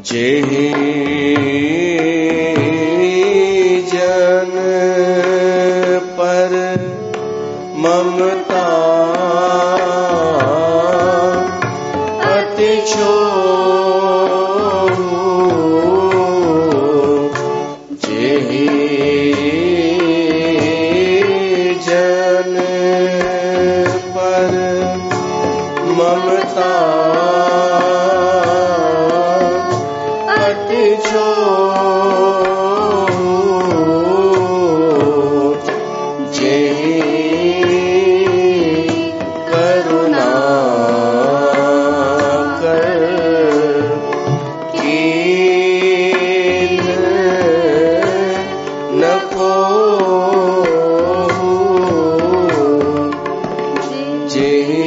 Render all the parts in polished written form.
जेहि जन पर ममता अति छोड़ू, जेहि जन पर ममता अति छोड़ू, जेहि करुणा कर कीन्ह न कोहू, जेहि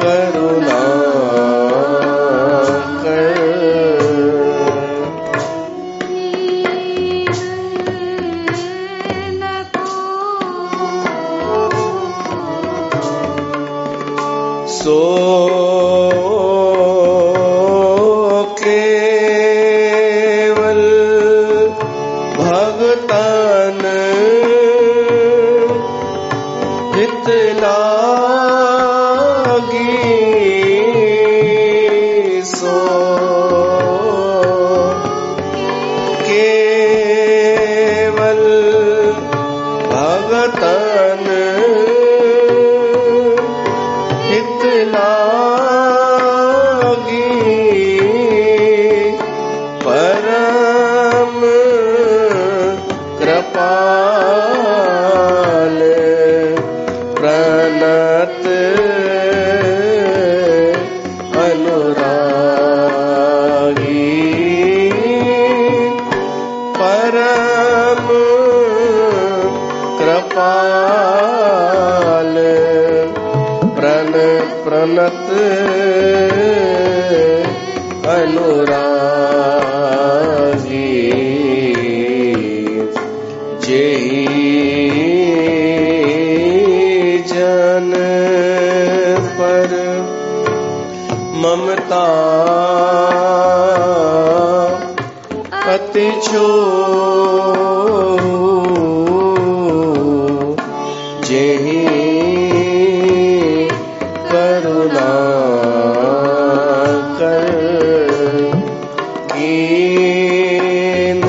करुणा कर। सो केवल भगतन हित लागी, सो केवल भगतन हित लागी, परम कृपाल प्रणत अनुरागी, परम कृपाल प्रणत अनुरागी, जेहि जन पर ममता अति छोड़ू, जेहि करुणा कर कीन्ह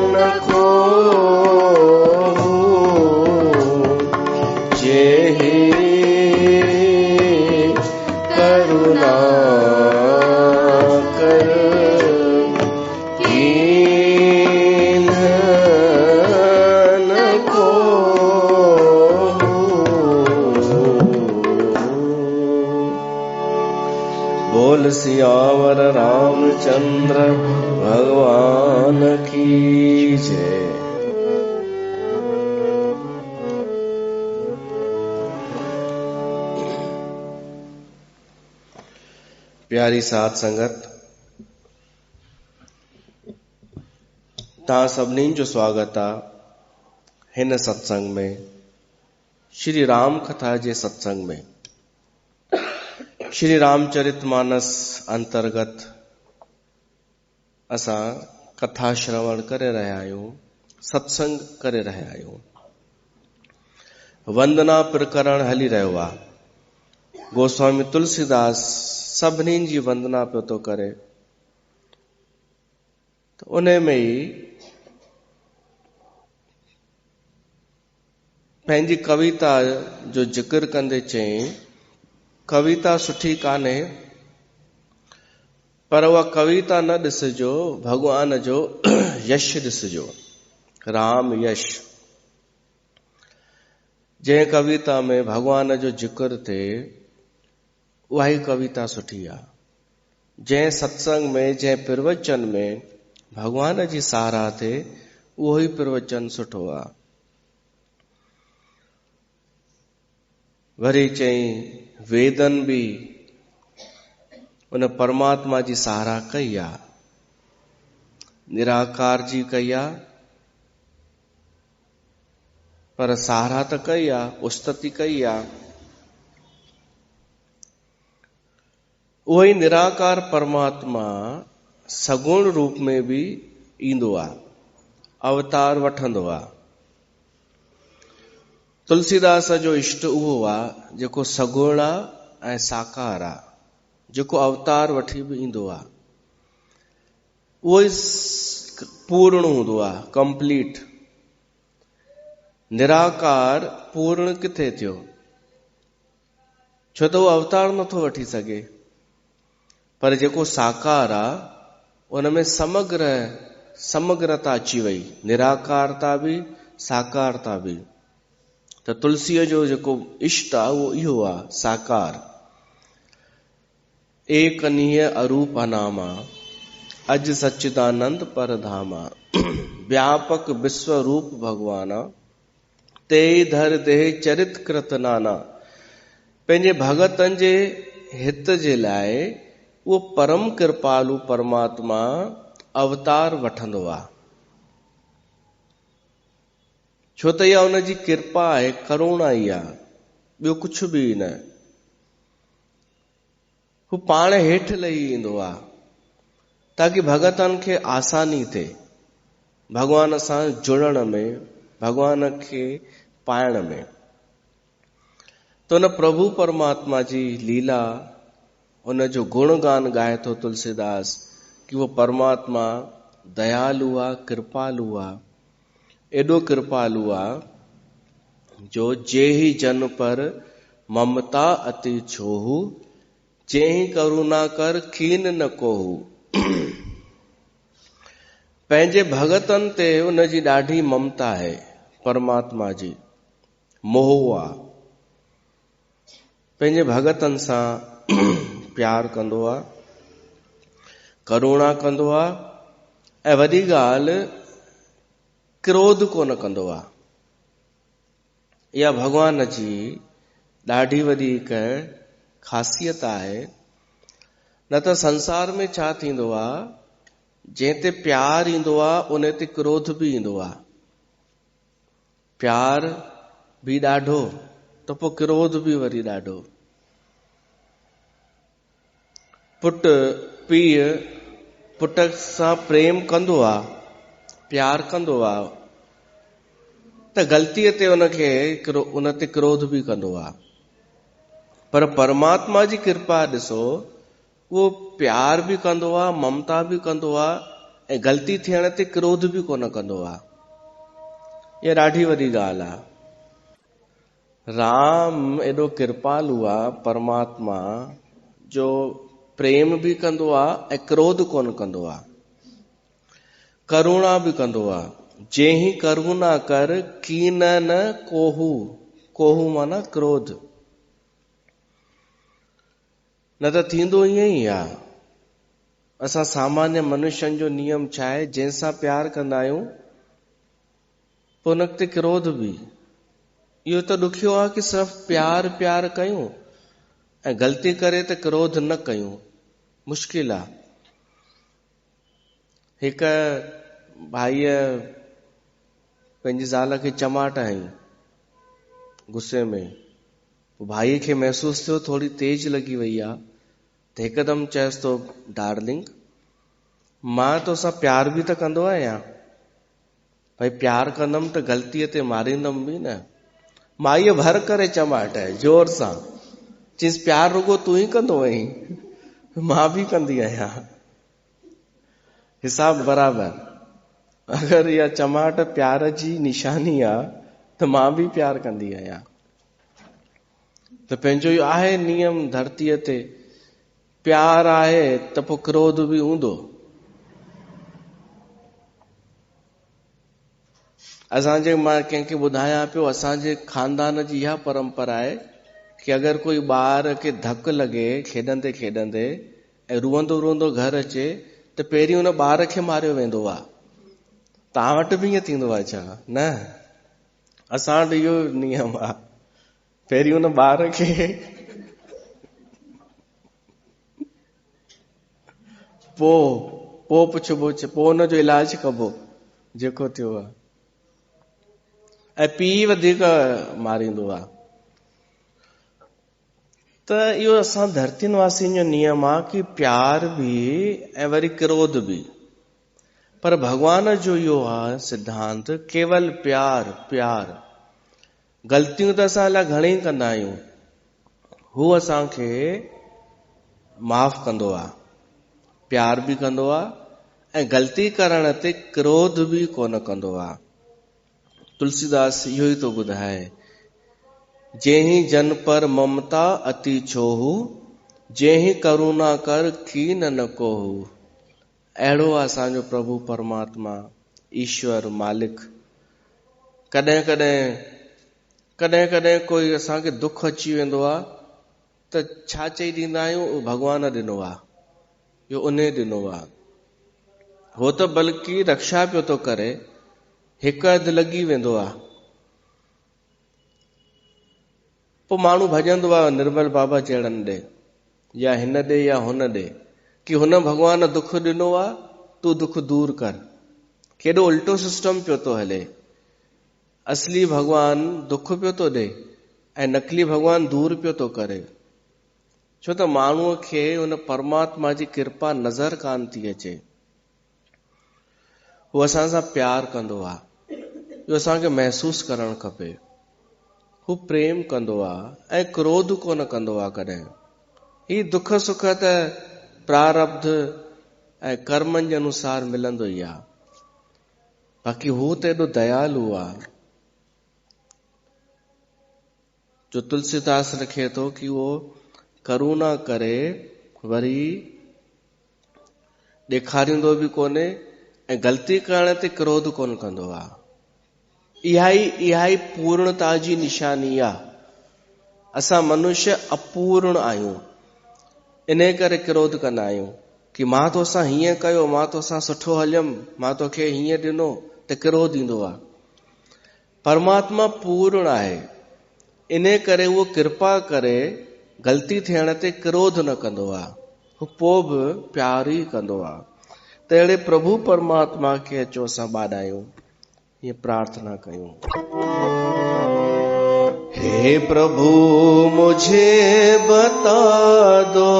न कोहू, जेहि करुणा कर कीन्ह न कोहू। बोल सियावर रामचंद्र भगवान की जय। प्यारी साध संगत, तव्हां सभिनीनि जो स्वागत आहे हिन सत्संग में, श्री राम कथा जे सत्संग में। श्री रामचरितमानस अंतर्गत असां कथा श्रवण करे रहिया आहियूं, सत्संग करे रहिया आहियूं। वंदना प्रकरण हली रहियो आहे। गोस्वामी तुलसीदास सभिनीनि जी वंदना पियो थो करे, त उन में ई पंहिंजी कविता जो जिक्र कंदे चई, कविता सुठी कान्हे, पर उहा कविता न ॾिसिजो, भगवान जो यश ॾिसिजो, राम यश। जंहिं कविता में भगवान जो जिक्र थिए उहा ई कविता सुठी आहे। जंहिं सत्संग में, जंहिं प्रवचन में भगवान जी सारा थिए उहो ई प्रवचन सुठो आहे। वरी चई वेदन भी उन परमात्मा जी सहारा कई आहे, निराकार जी कई आहे, पर सहारा त कई आहे, उस्तति कई आहे। उहो ई निराकार परमात्मा सगुण रूप में भी ईंदो आहे, अवतार वठंदो आहे। तुलसीदास जो इष्ट उहो आहे जेको सगुण आहे ऐं साकार आहे, जेको अवतार वठी बि ईंदो आहे। उहो ई पूर्ण हूंदो आहे, कंप्लीट। निराकार पूर्ण किथे थियो? छो त उहो अवतार नथो वठी सघे। पर जेको साकार आहे उनमें समग्रता अची वई, निराकारता बि साकारता बि। त तुलसीअ जो जेको इष्ट आहे उहो इहो आहे, साकार। एक नीय अरूप अनामा, अज सच्चिदानंद परधामा। व्यापक विश्व रूप भगवाना, ते धर देह चरित कृत नाना। पंहिंजे भगतनि जे हित जे लाइ उहो परम कृपालु परमात्मा अवतार वठंदो आहे। छो त इहा उनजी कृपा आहे, करुणा ई आहे, ॿियो कुझु बि न। हू पाण हेठि लही ईंदो आहे ताकि भगतनि खे आसानी थिए भगवान सां जुड़ण में, भगवान खे पाइण में। तो उन प्रभु परमात्मा जी लीला, उन जो गुणगान गाए थो तुलसीदास कि वो परमात्मा दयालु आहे, कृपालु आहे। एॾो कृपालु आहे जो जेहि जन पर ममता अति छोहु, चेहि करुणा कर कीन न कोहु। पंहिंजे भगतनि ते उन जी ॾाढी ममता आहे, परमात्मा जी मोह आहे। पंहिंजे भगतनि सां प्यार कंदो आहे, करुणा कंदो आहे, ऐं वॾी ॻाल्हि क्रोध कोन कंदो आहे। इहा भगवान जी ॾाढी वॾी हिकु ख़ासियत आहे। न त संसार में छा थींदो आहे, जंहिं ते प्यार ईंदो आहे उन ते क्रोध बि ईंदो आहे। प्यार बि ॾाढो त पोइ क्रोध बि वरी ॾाढो। पुटु पीउ पुट सां प्रेम कंदो आहे, प्यार कंदो आहे, त ग़लतीअ ते उन ते क्रोध बि कंदो आहे। पर परमात्मा जी कृपा ॾिसो, उहो प्यार बि कंदो आहे, ममता बि कंदो आहे, ऐं ग़लती थियण ते क्रोध बि कोन कंदो आहे। इहा ॾाढी वॾी ॻाल्हि आहे। राम एॾो कृपालु आहे परमात्मा, जो प्रेम बि कंदो आहे ऐं क्रोध कोन कंदो आहे, करुणा बि कंदो आहे। जेहि करुणा कर कीन न कोहू, कोहू माना क्रोध। न त थींदो ईअं ई आहे। असां सामान्य मनुष्यनि जो नियम छा आहे, जंहिंसां प्यार कंदा आहियूं पोइ उन ते क्रोध बि। इहो त ॾुखियो आहे कि सिर्फ़ु प्यार कयूं ऐं ग़लती करे त क्रोध न कयूं, मुश्किल आहे। हिकु भाईअ पंहिंजी ज़ाल खे चमाट हईं गुस्से में। भाईअ खे महसूस थियो थोड़ी तेज लॻी वई आहे, त हिकदमि चयसि तो, डार्लिंग मां तोसां प्यार बि त कंदो आहियां, भई प्यार कंदमि त ग़लतीअ ते मारींदमि बि न। माईअ भर करे चमाट है जोर सां, चईसि प्यार रुगो तूं ई कंदो आहीं, मां बि कंदी आहियां। हिसाब बराबर। अगरि इहा चमाट प्यार जी निशानी आहे त मां बि प्यार कंदी आहियां। त पंहिंजो इहो आहे नियम धरतीअ ते, प्यार आहे त पोइ क्रोध बि हूंदो। असांजे, मां कंहिंखे ॿुधायां पियो, असांजे खानदान जी इहा परंपरा आहे कि अगरि कोई ॿार खे धकु लॻे खेॾंदे खेॾंदे ऐं रुअंदो रुअंदो घर अचे त पहिरीं हुन ॿार खे मारियो वेंदो आहे। तव्हां वटि बि ईअं थींदो आहे छा? न, असां वटि इहो नियम आहे, पहिरीं हुन ॿार खे पोइ पुछबो, पोइ हुनजो इलाजु कबो जेको थियो आहे। ऐं पीउ वधीक मारींदो आहे। त इहो असां धरती निवासियुनि जो नियम आहे कि प्यार बि ऐं वरी क्रोध बि, पर भगवान जो इहो आहे सिद्धांत केवल प्यार प्यार। ग़लतियूं त असां लाइ घणेई कंदा आहियूं, हू असांखे माफ़ कंदो आहे, प्यार बि कंदो आहे ऐं ग़लती करण ते क्रोध बि कोन कंदो आहे। तुलसीदास इहो ई तो ॿुधाए, जेहि जन पर ममता अति छोहू, जेहि करुणा कर कीन न कोहू। अहिड़ो आहे असांजो प्रभु परमात्मा ईश्वर मालिक। कॾहिं कॾहिं कोई असांखे दुख अची वेंदो आहे त छा चई ॾींदा आहियूं, भगवान ॾिनो आहे, इहो उन ॾिनो आहे। हो त बल्कि रक्षा पियो थो करे, हिकु अधु लॻी वेंदो आहे। पोइ माण्हू भॼंदो आहे निर्मल बाबा जहिड़नि ॾे, या हिन ॾे या हुन ॾे, कि हुन भगवान दुख ॾिनो आहे, तूं दुख दूर कर। केॾो उल्टो सिस्टम पियो थो हले। असली भगवान दुख पियो थो ॾे ऐं नकली भगवान दूर पियो थो करे, छो त माण्हूअ खे हुन परमात्मा जी कृपा नज़र कान थी अचे। हू असां सां प्यार कंदो आहे, इहो असांखे महसूसु करणु खपे। हू प्रेम कंदो आहे ऐं क्रोध कोन कंदो आहे कॾहिं। ही दुख सुख त प्रारब्ध ऐं कर्मनि जे अनुसार मिलंदो ई आहे, बाक़ी हू त एॾो दयालु आहे जो तुलसीदास लिखे थो कि उहो करुणा करे वरी ॾेखारींदो बि कोन्हे ऐं ग़लती करण ते क्रोध कोन कंदो आहे। इहा ई पूर्णता जी निशानी आहे। असां मनुष्य अपूर्ण आहियूं, इन करे क्रोध कंदा आहियूं कि मां तोसां हीअं कयो, मां तोसां सुठो हलियमि, मां तोखे हीअं ॾिनो, त क्रोध ईंदो आहे। परमात्मा पूर्ण आहे, इन करे उहो कृपा करे ग़लती थियण ते क्रोध न कंदो आहे, हू पोइ बि प्यार ई कंदो आहे। त अहिड़े प्रभु परमात्मा खे अचो असां ॿाॾायूं, ये प्रार्थना कयूं। हे प्रभु मुझे बता दो,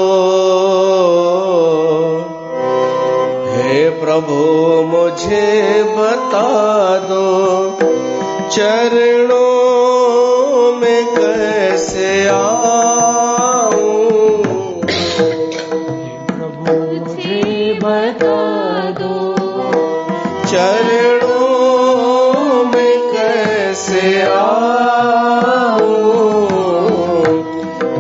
हे प्रभु मुझे बता दो, चरणों में कैसे आऊं। प्रभु मुझे बता दो, चरणों में कैसे आऊं,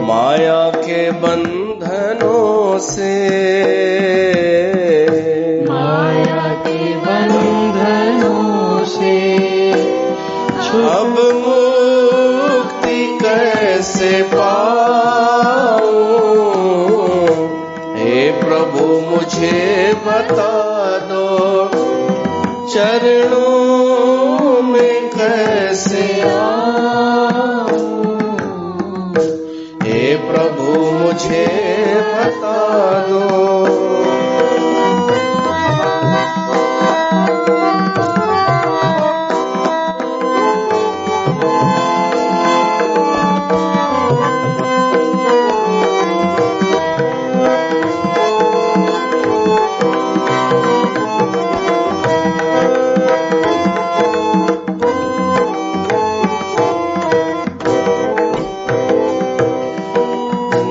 माया के बंधनों से, माया के बंधनों से अब मुक्ति कैसे पाऊं। हे प्रभु मुझे बता दो, चरणों में कैसे आऊं। हे प्रभु मुझे बता दो।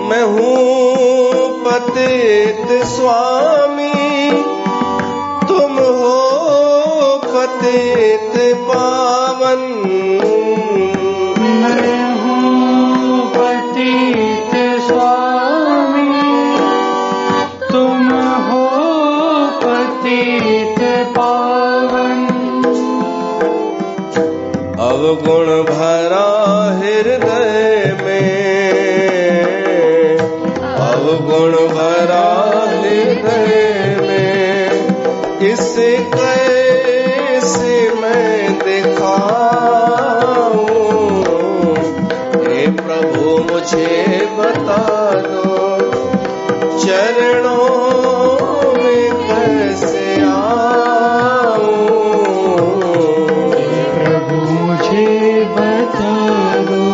मैं हूँ पतित स्वामी, तुम हो पतित पावन। मैं हूँ पतित स्वामी, तुम हो पतित पावन। अवगुण भरा हृदय में, अवगुण भरा हृदय में, इसे कैसे मैं दिखाऊं। हे प्रभु मुझे बता दो, चरणों में कैसे आऊं। प्रभु मुझे बता दो,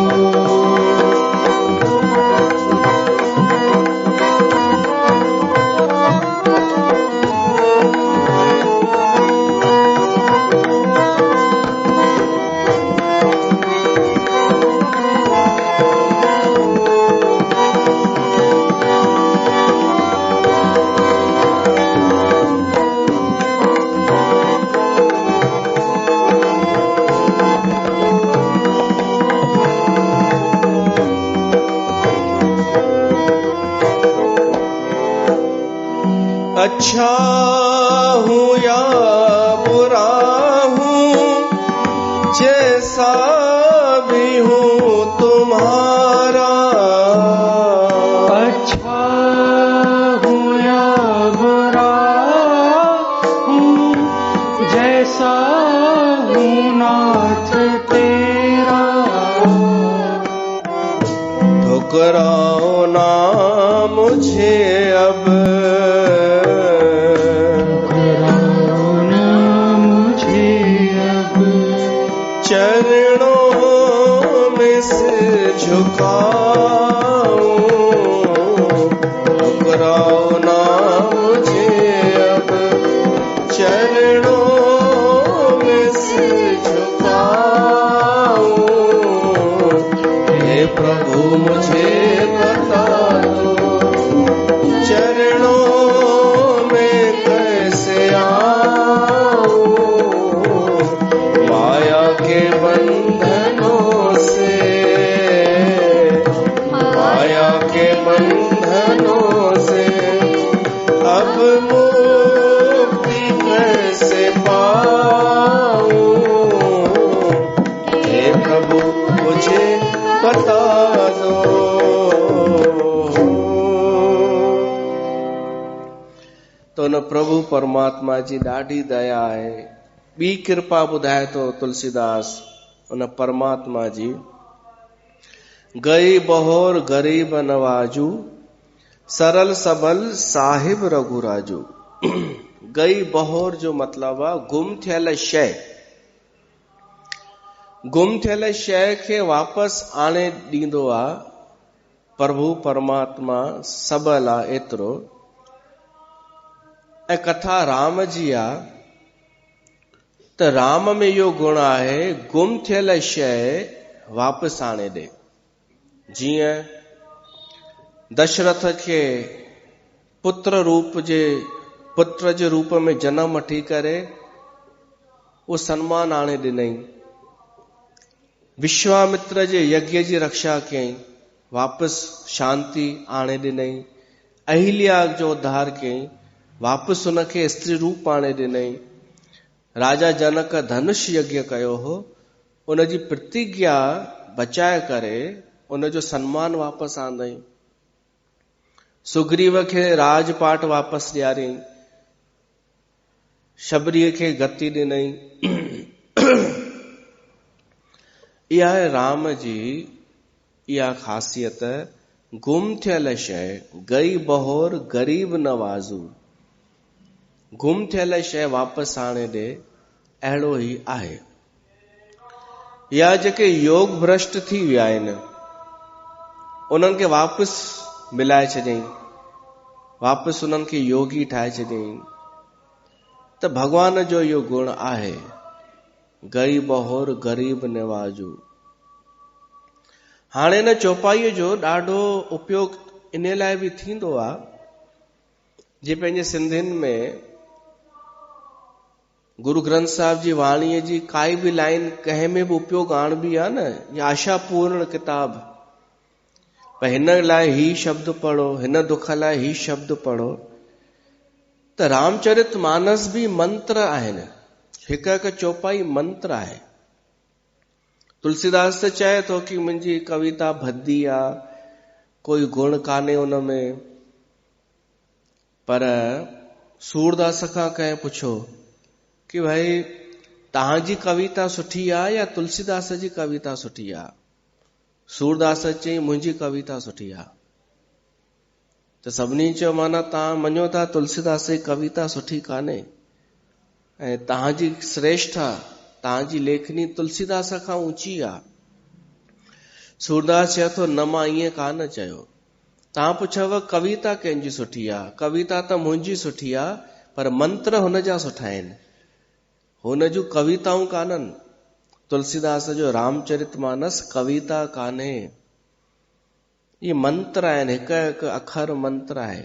अच्छा हूँ या बुरा हूँ, जैसा भी हूँ तुम्हारा। अच्छा हूँ या बुरा हूँ, जैसा हूँ नाथ तेरा। ठुकराओ ना मुझे अब, ठुकराओ ना मुझे अब, चरणों में सिर झुकाऊं। ठुकराओ ना मुझे अब, चरणों में सिर झुकाऊं। हे प्रभु मुझे बता दो, चरणों में कैसे आऊं। माया के बंधनों से, माया के बंधनों से अब मुक्ति कैसे पाऊं। हे प्रभु मुझे बता दो। तो न प्रभु परमात्मा जी ॾाढी दया आहे। ॿी कृपा ॿुधाए थो तुलसीदास उन परमात्मा जी, गई बहोर गरीब नवाजू, सरल सबल साहिब रघुराजू। गई बहोर जो मतिलबु आहे गुम थियल शइ। गुम थियल शइ खे वापसि आणे ॾींदो आहे प्रभु परमात्मा, सबल आहे एतिरो। ऐं कथा राम जी आहे त राम में इहो गुण आहे, गुम थियल शइ वापसि आणे ॾे। जीअं दशरथ खे पुत्र जे रूप में जनम वठी करे उहो सम्मान आणे ॾिनई। विश्वामित्र जे यज्ञ जी रक्षा कयईं, वापसि शांति आणे ॾिनई। अहिल्या जो उद्धार कयईं, वापसि हुनखे स्त्री रूप आणे ॾिनई। राजा जनक धनुष यज्ञ कयो हो, उनजी प्रतिज्ञा बचाए करे उनजो सम्मान वापसि आंदई। सुग्रीव खे राजपाट वापसि ॾियारियईं, शबरीअ खे गति ॾिनई। इहा आहे राम जी इहा ख़ासियत, गुम थियल शइ, गई बहोर गरीब नवाज़ू। गुम थियल शइ वापसि आणे ॾे, अहिड़ो ई आहे। या जेके योग भ्रष्ट थी विया आहिनि उन्हनि खे वापसि मिलाए छॾियईं, वापसि उन्हनि खे योगी ठाहे छॾियईं। त भॻवान जो इहो गुण आहे, गई बहोर गरीब नवाजू। हाणे न चौपाईअ जो ॾाढो उपयोग इन लाइ बि थींदो आहे, जे पंहिंजे सिंधियुनि में गुरु ग्रंथ साहिब जी वाणीअ जी काई बि लाइन कंहिं में बि उपयोग आणबी आहे न, या आशापूर्ण किताब, पर हिन लाइ ही शब्द पढ़ो, हिन दुख लाइ ही शब्द पढ़ो। त रामचरित मानस भी मंत्र आहिनि, हिकु हिकु चौपाई मंत्र आहे। तुलसीदास त चए थो कि मुंहिंजी कविता भद्दी आहे, कोई गुण कान्हे उन में। पर सूरदास खां कंहिं पुछो कि भाई तव्हांजी कविता सुठी आहे या तुलसीदास जी कविता सुठी आहे? सूरदास चई मुंहिंजी कविता सुठी आहे। त सभिनी चयो माना तव्हां मञो था तुलसीदास जी कविता सुठी कान्हे ऐं तव्हांजी श्रेष्ठ आहे, तव्हांजी लेखनी तुलसीदास खां ऊंची आहे। सूरदास चए थो न, मां ईअं कान चयो। तव्हां पुछव कविता कंहिंजी सुठी आहे? कविता त मुंहिंजी सुठी आहे, पर मंत्र हुन जा सुठा आहिनि, हुन जूं कविताऊं कान्हनि। तुलसीदास जो रामचरितमानस कविता कान्हे, ये मंत्र आहिनि, हिकु हिकु अखर मंत्र आहे।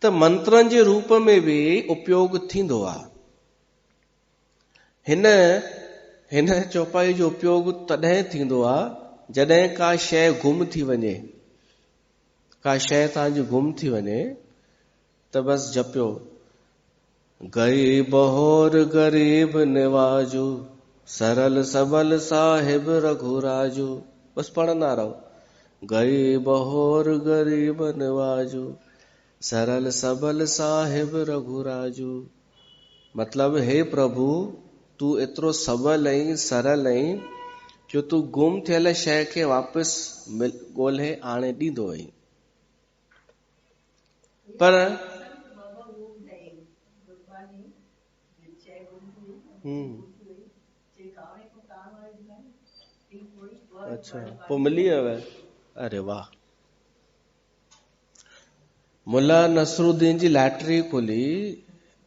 त मंत्रनि जे रूप में बि उपयोग थींदो आहे। हिन चौपाई जो उपयोग तॾहिं थींदो आहे जॾहिं का शइ गुम थी वञे, का शइ तव्हांजी गुम थी वञे, त त बस जपियो गई बहोर गरीब निवाजू सरल सबल साहिब रघुराजू। बस पढ़ंदा रहो गई बहोर गरीब निवाजू सरल सबल साहिब रघुराजू। मतलब हे प्रभु तू एतिरो सबल ऐं सरल ऐं जो तू गुम थियल शइ खे वापसि ॻोल्हे आणे ॾींदो ऐं। पर अच्छा पोइ मिली वियो। अरे वाह। मुला नसरुद्दीन जी लैटरी खुली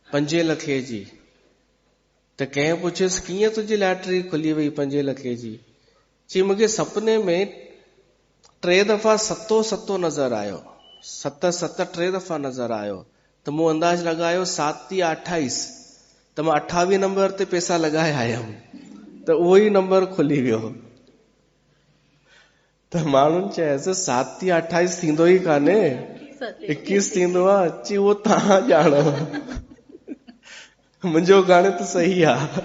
5 लखे जी। त कंहिं पुछियसि कीअं तुंहिंजी लैटरी खुली वई 5 लखे जी? चई मूंखे सपने में 3 दफ़ा सतो नज़र आयो। 7 3 दफ़ा नज़र आयो त मूं अंदाज़ लॻायो 7 या 28 त मां 28 नंबर ते पैसा लॻाए आयमि त उहो ई नंबर खुली वियो। त माण्हुनि चयसि 7 या 28 थींदो ई कान्हे, 21 थींदो आहे। अची उहो तव्हां ॼाणो, मुंहिंजो गणित सही आहे।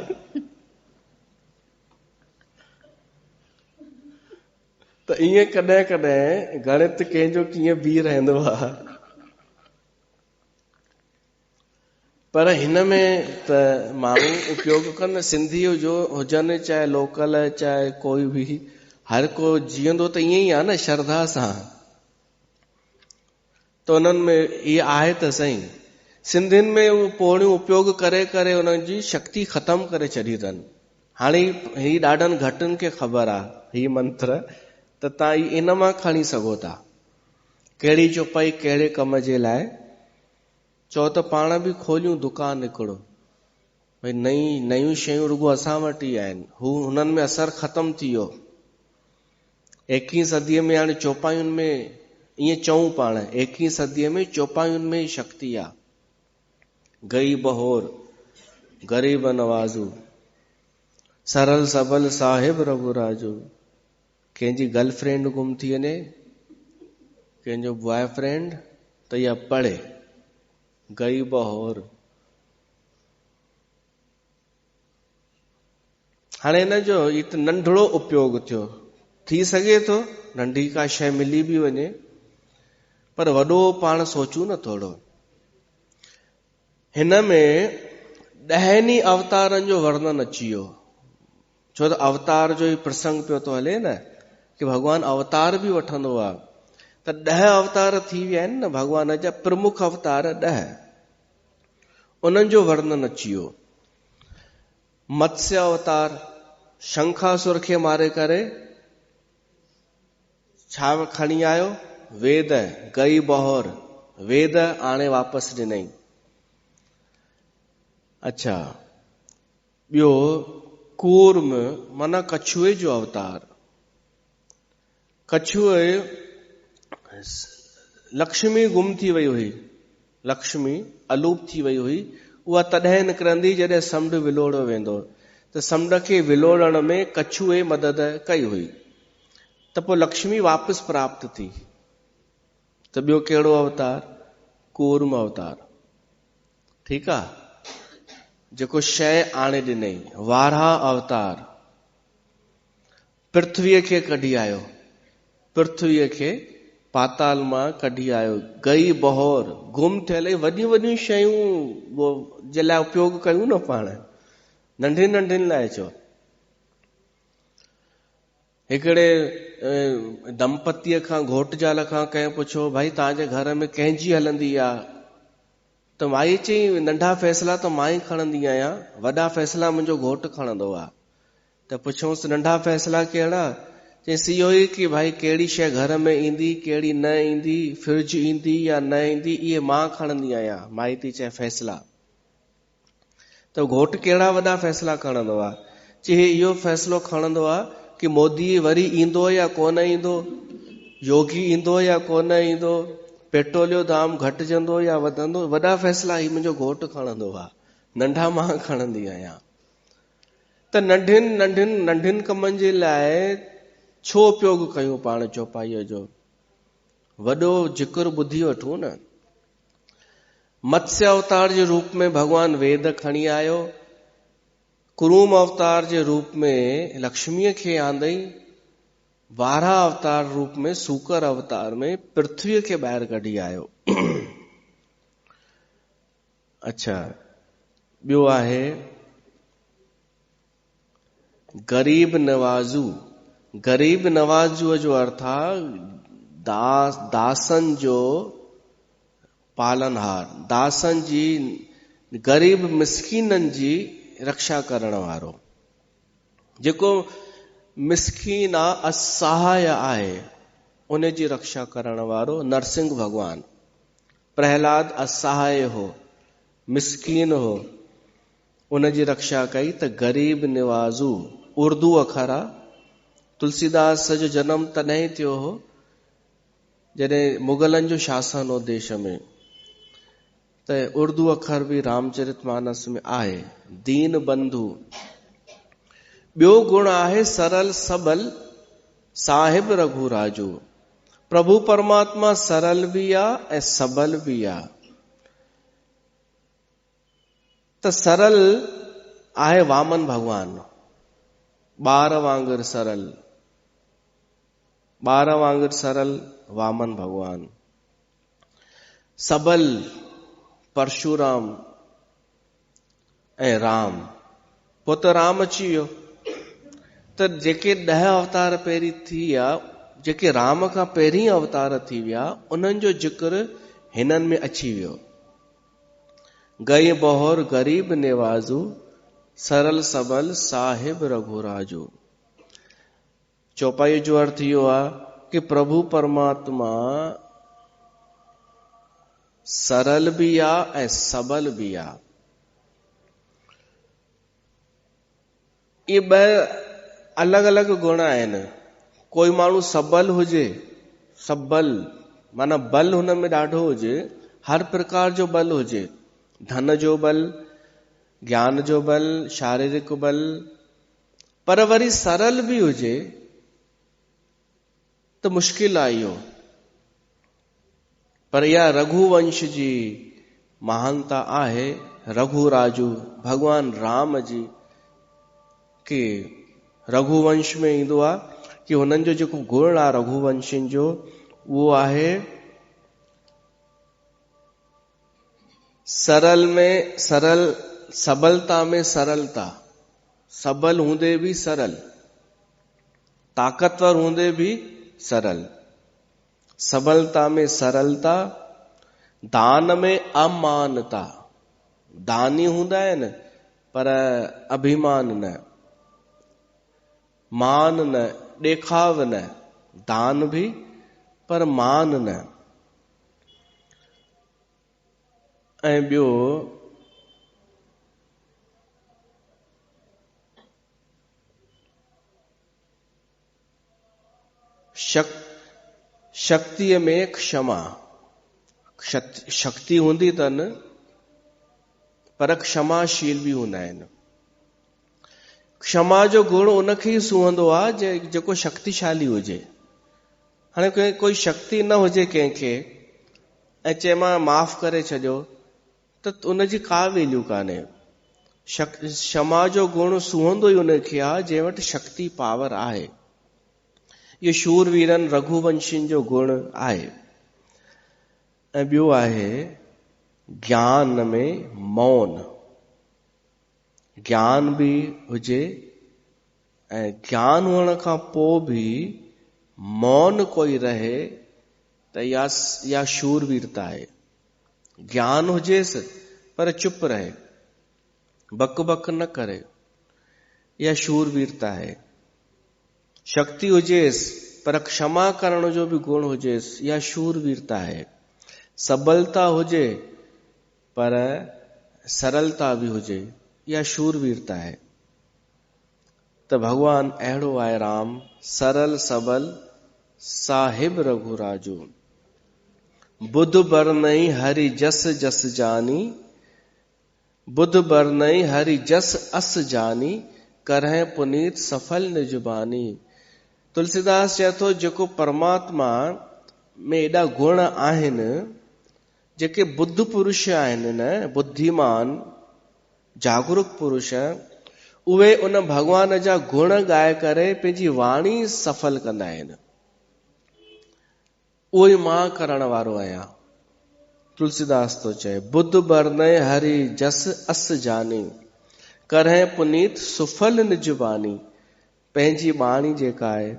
त ईअं कॾहिं कॾहिं गणित कंहिंजो कीअं बीह रहंदो आहे। पर हिन में त माण्हू उपयोग कनि, सिंधी हुजनि चाहे लोकल चाहे कोई बि, हर को जीअंदो त ईअं ई आहे न, श्रद्धा सां। त उन्हनि में इहा आहे त सही। सिंधियुनि में उहे पोड़ियूं उपयोग करे करे उन्हनि जी शक्ति ख़तम करे छॾी अथनि। हाणे ही ॾाढनि घटनि खे ख़बर आहे ही मंत्र, त तव्हां इन मां खणी सघो था। कहिड़ी चौपाई कहिड़े कम जे लाइ, चओ त पाण बि खोलियूं दुकान हिकिड़ो, भई नयूं शयूं रुगो असां वटि ई आहिनि, हुननि में असरु ख़तम थी वियो। 21 सदीअ में हाणे चौपायुनि में, ईअं चऊं पाण 21 सदीअ में चौपायुनि में ई शक्ति आहे। गई बहोर गरीब नवाजू सरल सबल साहिब रघुराजू। कंहिंजी गर्लफ्रेंड गुम थी वञे, कंहिंजो बॉयफ्रेंड, त इहा पढ़े गई बहोर। हाणे हिन जो हिकु नंढड़ो उपयोग थियो, थी सघे थो नंढी का शइ मिली बि वञे, पर वॾो पाण सोचूं न थोड़ो। हिन में 10 अवतारनि जो वर्णन अची वियो, छो त अवतार जो ई प्रसंग पियो थो हले न, कि भगवान अवतार बि वठंदो आहे। त 10 अवतार थी विया आहिनि न भगवान जा, प्रमुख अवतार 10, उन्हनि जो वर्णन अची वियो। मत्स्य अवतार, शंखासुर खे मारे करे छा खणी आयो? वेद। गई बहोर, वेद आणे वापसि ॾिनई। अच्छा, ॿियो कूर्म माना कछुए जो अवतार। कछुए, लक्ष्मी गुम थी वई हुई, लक्ष्मी अलूप थी वई हुई, उहा तॾहिं निकिरंदी जॾहिं समुंड विलोड़ियो वेंदो, त समुंड खे विलोड़ण में कछुए मदद कई हुई, त पोइ लक्ष्मी वापसि प्राप्त थी। त ॿियो कहिड़ो अवतार? कूर्म अवतार। ठीकु आहे, जेको शइ आणे ॾिनई। वाराह अवतार, पृथ्वीअ खे कढी आयो, पृथ्वीअ खे पाताल मां कढी आयो। गई बहोर, गुम थियल वॾियूं वॾियूं शयूं जे लाइ उपयोग कयूं न पाण, नंढियुनि नंढियुनि लाइ चओ। हिकिड़े दंपतीअ खां, घोट ज़ाल खां कंहिं पुछो, भाई तव्हांजे घर में कंहिंजी हलंदी आहे? त माई चई नंढा फ़ैसिला त मां ई खणंदी आहियां, वॾा फ़ैसिला मुंहिंजो घोट खणंदो आहे। त पुछूंसि नंढा फ़ैसिला कहिड़ा? चईसि इहो ई कि भाई कहिड़ी शइ घर में ईंदी, कहिड़ी न ईंदी, फ्रिज ईंदी या न ईंदी, इहे मां खणंदी आहियां। माई थी चए फ़ैसिला। त घोट कहिड़ा वॾा फ़ैसिला खणंदो आहे? चई इहो फ़ैसिलो खणंदो आहे कि मोदी वरी ईंदो या कोन ईंदो, योगी ईंदो या कोन ईंदो, पेट्रोल जो दाम घटिजंदो या वधंदो। वॾा फ़ैसिला ही मुंहिंजो घोट खणंदो आहे, नंढा मां खणंदी आहियां। त नंढियुनि कमनि जे लाइ छो उपयोग कयूं पाण चौपाईअ जो? वॾो जिक्र ॿुधी वठूं न। मत्स्य अवतार जे रूप में भगवान वेद खणी आयो, कुरूम अवतार जे रूप में लक्ष्मीअ खे आंदई, वारा अवतार रूप में सूकर अवतार में पृथ्वीअ खे ॿाहिरि कढी आयो। अच्छा, ॿियो आहे गरीब नवाज़ू। गरीब नवाज़ूअ जो अर्थ आहे दासन जो पालनहार, दासन जी, गरीब मिसकीननि जी रक्षा करण वारो। जेको मिसकीन आहे, असहाय आहे, उन जी रक्षा करण वारो नरसिंह भगवान। प्रहलाद असहाय हो, मिसकीन हो, उन जी रक्षा कई त गरीब निवाज़ू उर्दू अखर आहे। तुलसीदास जो जन्म तॾहिं थियो हो जॾहिं मुगलनि जो शासन हो देश में, त उर्दू अखर बि रामचरितमानस में आहे। दीन बंधु। ॿियो गुण आहे सरल सबल साहिब रघुराजू। प्रभु परमात्मा सरल भी आहे ऐं सबल भी आहे। त सरल आहे वामन भगवान, ॿार वांगुरु सरल, ॿार वांगुरु सरल वामन भगवान। सबल परशुराम ऐं राम। पोइ त राम अची वियो, त जेके 10 अवतार पहिरीं थी विया, जेके राम खां पहिरीं अवतार थी विया, उन्हनि जो जिक्र हिननि में अची वियो। गई बहोर गरीब निवाज़ू, सरल सबल साहिब रघुराजू। चौपाई जो अर्थ इहो आहे कि प्रभु परमात्मा सरल भी आहे ऐं सबल भी आहे। ये ॿ अलॻि अलॻि गुण आहिनि। कोई माण्हू सबल हुजे, सबल माना बल हुन में ॾाढो हुजे, हर प्रकार जो बल हुजे, धन जो बल, ज्ञान जो बल, शारीरिक बल, पर वरी सरल भी हुजे त मुश्किल आहे इहो। पर इहा रघुवंश जी महानता आहे, रघुराजू भगवान राम जी के रघुवंश में ईंदो आहे कि हुननि जो जेको गुण आहे रघुवंशियुनि जो, उहो आहे सरल में सरल, सबलता में सरलता। सबल हूंदे भी सरल, ताकतवर हूंदे भी सरल। सबलता में सरलता, दान में अमानता। दानी हूंदा आहिनि पर अभिमान न, मान न, ॾेखाव न। दान भी पर मान न। ऐं ॿियो शक्तिअ में क्षमा। शक्ति हूंदी अथनि पर क्षमाशील भी हूंदा आहिनि। क्षमा जो गुण उनखे ई सुहंदो आहे जेको शक्तिशाली हुजे। हाणे कोई शक्ति न हुजे कंहिंखे ऐं चए मां माफ़ करे छॾियो, त उनजी का वैल्यू कान्हे। क्षमा जो गुण सुहंदो ई उनखे आहे जंहिं वटि शक्ति पावर आहे। इहो शूरवीरनि रघुवंशियुनि जो गुण आहे। ऐं ॿियो आहे ज्ञान में मौन। ज्ञान भी हुजे ऐं ज्ञान हुअण खां पोइ भी मौन कोई रहे त या शूरवीरता आहे। ज्ञान हुजेसि पर चुप रहे, बक बक न करे, या शूरवीरता है। शक्ति हुजेसि पर क्षमा करण जो भी गुण हुजेसि, या शूरवीरता है। सबलता हुजे पर सरलता भी हुजे, या शूरवीरता है। त भगवान अहिड़ो आहे राम, सरल सबल साहिब रघुराजू। बुध बरनई हरि जस जस जानी, बुध बरनई हरि जस अस जानी, करह पुनीत सफल निजबानी। तुलसीदास चए थो जेको परमात्मा में एॾा गुण आहिनि जेके बुद्ध पुरुष आहिनि न, बुद्धिमान जागरूक पुरुष, उहे उन भगवान जा गुण ॻाए करे पंहिंजी वाणी सफल कंदा आहिनि। उहो ई मां करण वारो आहियां। तुलसीदास तो चए, बुद्ध बरनय हरि जस अस जानी, करहे पुनीत सुफल निज बानी। पंहिंजी बाणी जेका आहे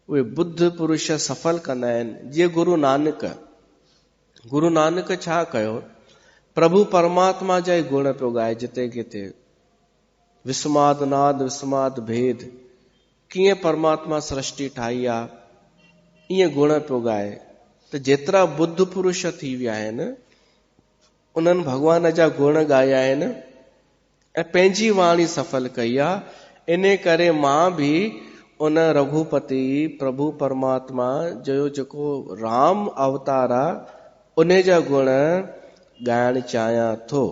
उहे बुद्ध पुरुष सफल कंदा आहिनि। जीअं गुरु नानक छा कयो, प्रभु परमात्मा जा ई गुण पियो ॻाए जिते किथे। विस्माद नाद विस्माद भेद, कीअं परमात्मा सृष्टि ठाही आहे ईअं गुण पियो ॻाए। त जेतिरा बुद्ध पुरुष थी विया आहिनि उन्हनि भगवान जा गुण ॻाया आहिनि ऐं पंहिंजी वाणी सफल कई आहे। इन करे मां बि उन रघुपति प्रभु परमात्मा जो जेको राम अवतार आहे उन जा गुण ॻाइण चाहियां थो।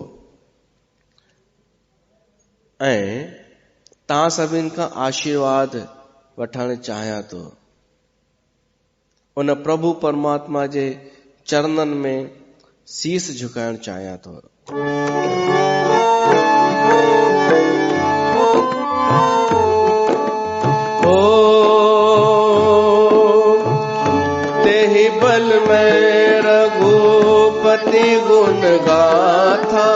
ऐं तव्हां सभिनि खां आशीर्वाद वठणु चाहियां थो। उन प्रभु परमात्मा जे चरणनि में शीस झुकाइण चाहियां थो। ओ तेहि बल में रघुपति गुण गाथा,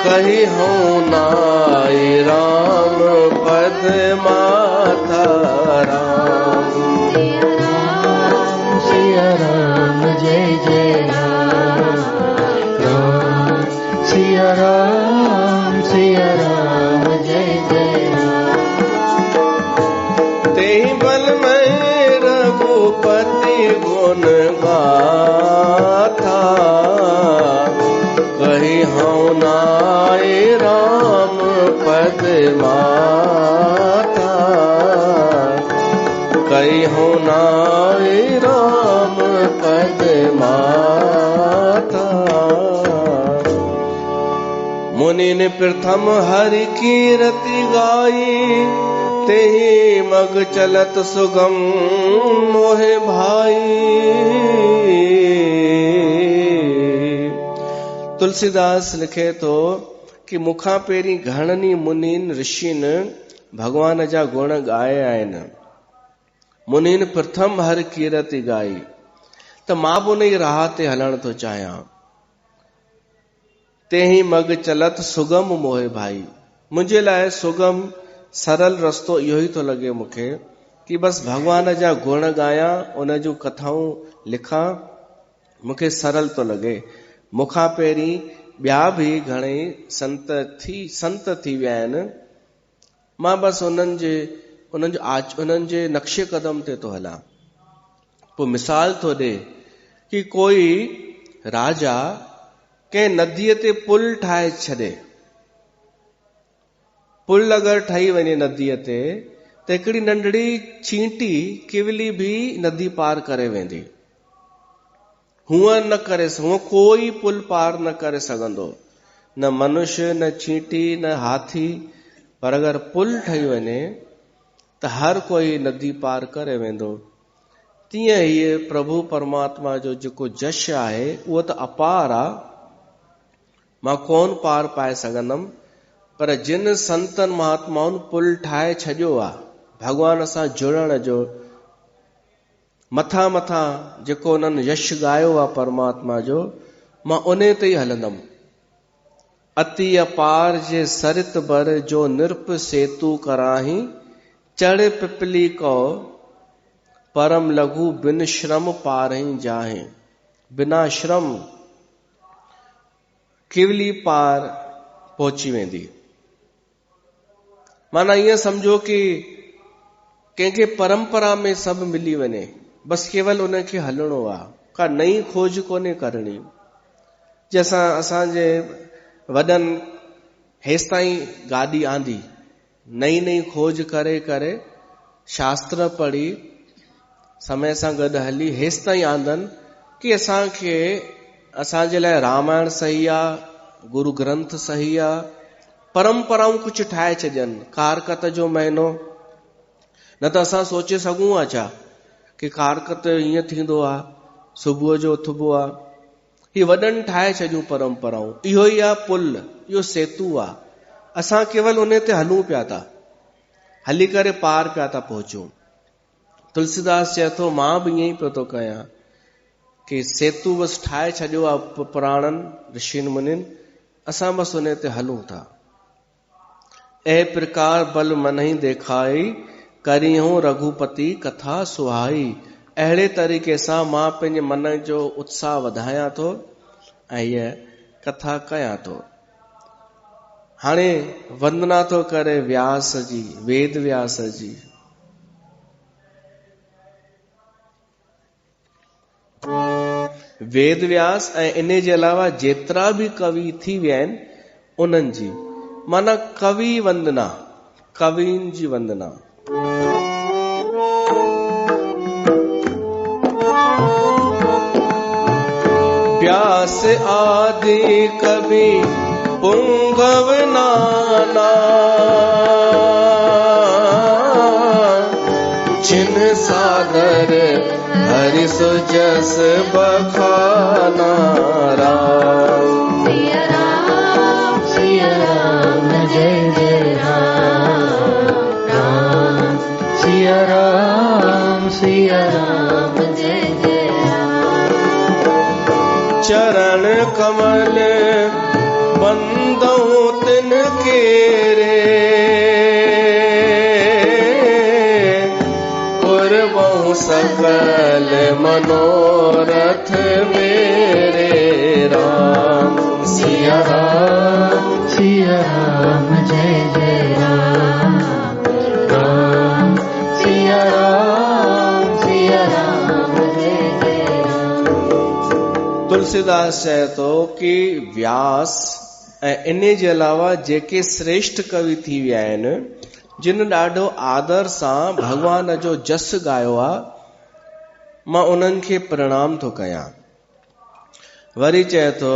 कही हूँ नाई राम पद माथा। राम सिया राम जय जय राम, राम सिया राम जय जय राम। तेहि बल में रघुपति गुण गाथा, कही हूँ नाई राम पद माथा, कही हूँ नाई राम पद माथा। मुनि ने प्रथम हरि कीरति गाई, तेहि मग चलत सुगम मोहे भाई। तुलसीदास लिखे तो कि मूंखां पहिरीं घणनि मुनिन ऋषिन भगवान जा गुण ॻाया आहिनि। मुनिन प्रथम हर कीरति गाई, त मां बि उन ई राह ते हलण थो चाहियां। तेहि मग चलत सुगम मोहे भाई, मुंहिंजे लाइ सुगम सरल रस्तो इहो ई थो लॻे मूंखे कि बसि भगवान जा गुण ॻायां, उन जूं कथाऊं लिखां, मूंखे सरल थो लॻे। मूंखां पहिरीं ॿिया बि घणेई संत थी विया आहिनि, मां बसि उन्हनि जे नक्शे कदम ते थो हलां। पोइ मिसाल थो ॾे कि कोई राजा कंहिं नदीअ ते पुल ठाहे छॾे। पुल अगरि ठही वञे नदीअ ते त हिकिड़ी नंढड़ी चींटी किवली बि नदी पार करे वेंदी। हूअं कोई पुल पार न करे सघंदो, न मनुष्य न चींटी न हाथी। पर अगरि पुल ठही वञे त हर कोई नदी पार करे वेंदो। तीअं ई प्रभु परमात्मा जो जेको जश आहे उहो त अपार आहे, मां कोन पार पाए सघंदमि। पर जिन संतन महात्माउनि पुल ठाहे छॾियो आहे भगवान सां जुड़ण जो, मथां जेको उन्हनि यश ॻायो आहे परमात्मा जो, मां उन ते ई हलंदमि। अति अपार जे सरित बर जो निरप सेतु कराही, चढ़ पिपली को परम लघु बिन श्रम पारही जाहे। बिना श्रम किवली पार पहुची वेंदी। माना ईअं सम्झो कि कंहिंखे परंपरा में सभु मिली वञे, बसि केवल उनखे हलणो आहे, का नई खोज कोन्हे करणी। जैसा असांजे वॾनि हेसि ताईं गाॾी आंदी, नई खोज करे करे शास्त्र पढ़ी समय सां गॾु हली हेसि ताईं आंदनि कि असांजे लाइ रामायण सही आहे, गुरु ग्रंथ सही आहे। परंपराऊं कुझु ठाहे छॾनि, कारकत जो महीनो, न त असां सोचे सघूं छा कि कारकत हीअं थींदो आहे, सुबुह जो उथबो आहे। ही वॾनि ठाहे छॾियूं परंपराऊं। इहो ई आहे पुल, इहो सेतु आहे। असां केवल उन ते हलूं पिया था, हली करे पार पिया था पहुचूं। तुलसीदास चए थो मां बि ईअं ई पियो थो कयां कि सेतु बसि ठाहे छॾियो आहे पुराणनि ऋषियुनि मुनिनि, असां बसि उन ते हलूं था। ए प्रकार बल मन ही देखाई, करी हूं रघुपति कथा सुहाई। अहिड़े तरीक़े सां मां पंहिंजे मन जो उत्साह वधायां थो ऐं हीअ कथा कयां थो। हाणे वंदना थो करे व्यास जी, वेद व्यास जी। वेद व्यास ऐं इन जे अलावा जेतिरा बि कवि थी विया आहिनि उन्हनि जी माना कवि वंदना, कवियुनि जी वंदना। व्यास आदि कवि पुंगव नाना, जिन सागर हरि सुजस बखाना। राम सिया राम जय जय राम, राम सिया राम जय जय राम। चरण कमल बंदो तिन केरे, पुरबहु सकल मनोरथ मेरे। राम सिया राम जय जय राम, राम सिया राम जय जय राम। तुलसीदास चए थो कि व्यास ऐं इन जे अलावा जेके श्रेष्ठ कवि थी विया आहिनि, जिन ॾाढो आदर सां भगवान जो जस ॻायो आहे, मां उन्हनि खे प्रणाम थो कयां। वरी चए थो